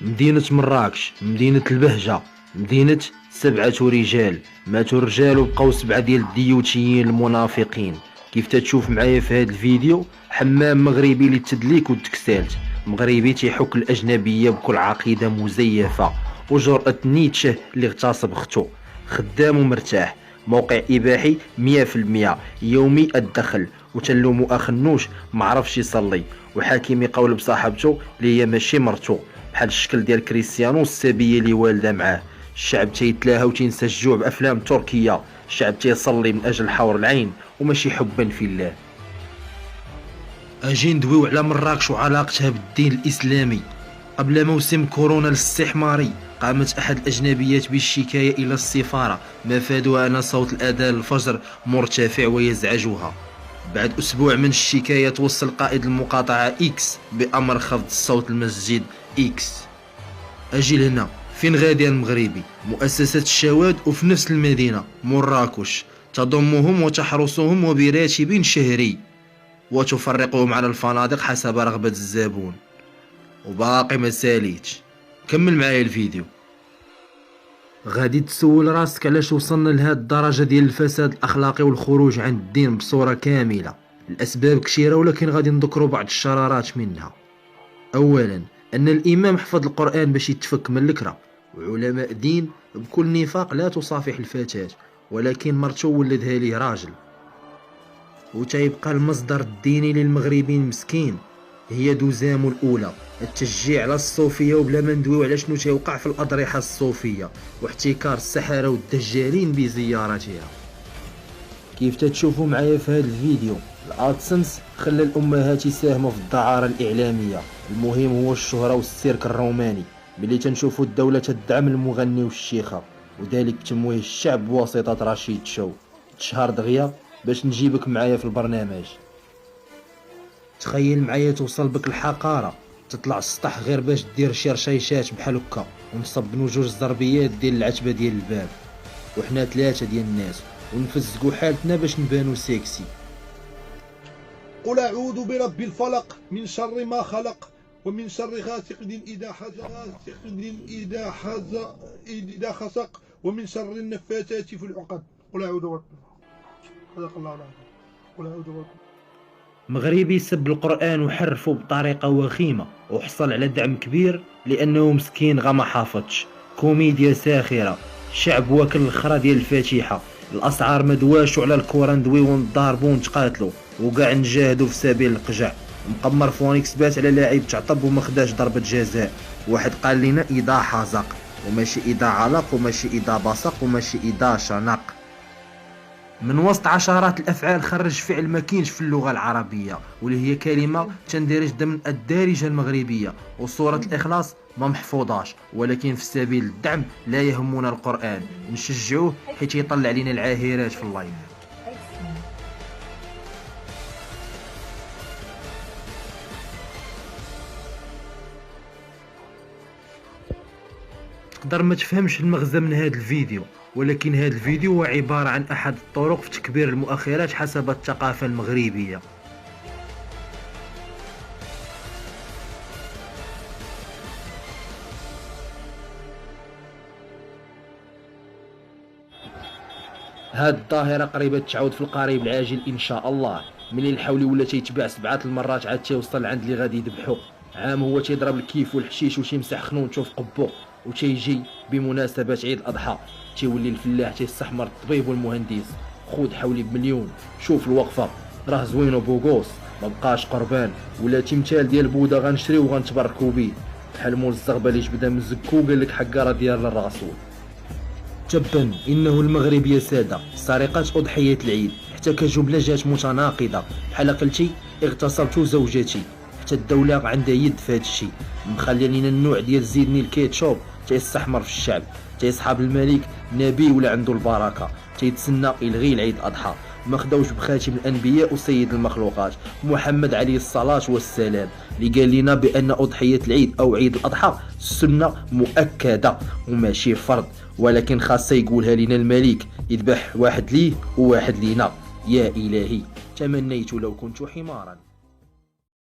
مدينة مراكش، مدينة البهجة، مدينة 7 رجال. ماتوا الرجال وبقاو 7 ديال الديوتيين المنافقين. كيف تتشوف معايا في هذا الفيديو، حمام مغربي للتدليك والتكسالت، مغربي تيحك الأجنبية بكل عقيدة مزيفة وجرأة نيتشه اللي اغتصب اختو، خدام ومرتاح، موقع إباحي 100%، يومي الدخل، وتلومو أخنوش معرفش يصلي، وحاكم يقول بصاحبته اللي هي ماشي مرتو، بحال الشكل ديال كريستيانو السبيه اللي والده معاه. الشعب تيتلاها وتنسى الجوع بافلام تركيه، الشعب تيصلي من اجل حور العين وماشي حبا في الله. اجي ندويو على مراكش وعلاقتها بالدين الاسلامي. قبل موسم كورونا الاستحماري قامت احد الاجنبيات بالشكايه الى السفاره، مفادها ان صوت الاذان الفجر مرتفع ويزعجها. بعد اسبوع من الشكايه توصل قائد المقاطعه اكس بامر خفض صوت المسجد اكس. اجي لهنا، فين غادي المغربي؟ مؤسسة الشواذ وفي نفس المدينة مراكش، تضمهم وتحرسهم وبراتب شهري وتفرقهم على الفنادق حسب رغبة الزبون. وباقي ما ساليتش، كمل معايا الفيديو. غادي تسول راسك علاش وصلنا لهاد الدرجة ديال الفساد الاخلاقي والخروج عن الدين بصورة كاملة. الاسباب كثيرة ولكن غادي نذكروا بعض الشرارات منها. اولا، ان الامام حفظ القرآن باش يتفك من الكره، وعلماء دين بكل نفاق لا تصافح الفتاة ولكن مرتو ولدها ليه راجل. وتيبقى المصدر الديني للمغربين مسكين هي دوزامو الاولى، التشجيع على الصوفيه، وبلا ما ندويو على شنو تيوقع في الاضرحه الصوفيه واحتكار السحره والدجالين بزيارتها. كيف تتشوفوا معايا في هذا الفيديو، الادسنس خلى الامهات يساهموا في الدعاره الاعلاميه، المهم هو الشهره والسيرك الروماني. ملي تنشوفوا الدوله تدعم المغني والشيخه وذلك بتمويه الشعب بواسطه رشيد شو، تشهر دغيا باش نجيبك معايا في البرنامج. تخيل معايا توصل بك الحقاره، تطلع السطح غير باش دير شي رشيشات بحال هكا ونصبنوا 2 ضربيات ديال العتبه ديال الباب، وحنا 3 ديال الناس ونفزقوا حالتنا باش نبانو سيكسي. قل أعوذ برب الفلق من شر ما خلق ومن شر غاسق إذا خسق ومن شر النفاثات في العقد. قل أعوذ برب صدق الله العظيم. قل أعوذ برب. مغربي سب القرآن وحرفه بطريقة وخيمة وحصل على دعم كبير لأنه مسكين غا ما حافظش. كوميديا ساخرة، شعب واكل الخرا ديال الفاتحة، الأسعار مدواش وعلى الكورة ندويو ونضاربو ونتقاتلو وكاع نجاهدو في سبيل القجع. مقمر فونيكس بات على لاعب تعطب وما خداش ضربة جزاء. واحد قال لنا إذا حزق وماشي إذا علق وماشي إذا بصق وماشي إذا شنق. من وسط عشرات الافعال خرج فعل ما كاينش في اللغه العربيه واللي هي كلمه تندرج ضمن الدارجه المغربيه، وصوره الاخلاص ما محفوظاش، ولكن في سبيل الدعم لا يهمنا القران، نشجعوه حيت يطلع علينا العاهرات في اللايف. تقدر ما تفهمش المغزى من هذا الفيديو، ولكن هذا الفيديو هو عبارة عن أحد الطرق في تكبير المؤخرات حسب الثقافة المغربية. هاد الظاهرة قريبة تعود في القريب العاجل إن شاء الله. ملي الحولي ولا تيتباع 7 المرات عاد تيوصل عند اللي غادي يذبحو. عام هو تيضرب الكيف والحشيش وتيمسح خنونته في قبو، وتيجي بمناسبة عيد الأضحى تيولي الفلاح تيستحمر الطبيب والمهندس. خود حولي بمليون، شوف الوقفة راه زوينو بوغوس، مبقاش قربان ولا تمثال ديال بوذا غنشريو وغنتبركو بيه، بحال مول الزغبة اللي جبدا من الزكو قالك حقارة ديال الرسول. تبا انه المغرب يا سادة سرقة أضحية العيد حتى كجملة جات متناقضة، بحال قلتي اغتصبت زوجتي، حتى الدولة عندها يد في هادشي. مخلي لينا النوع ديال زيدني الكيتشوب تيستحمر في الشعب، تيصحاب الملك نبي ولا عنده البركة، تيتسنى يلغي العيد الأضحى. ما خداوش بخاتم الأنبياء وسيد المخلوقات محمد عليه الصلاة والسلام اللي قال لنا بأن أضحية العيد أو عيد الأضحى سنة مؤكدة وماشي فرض، ولكن خاصة يقولها لنا الملك، يذبح واحد ليه وواحد لينا. يا إلهي تمنيت لو كنت حمارا.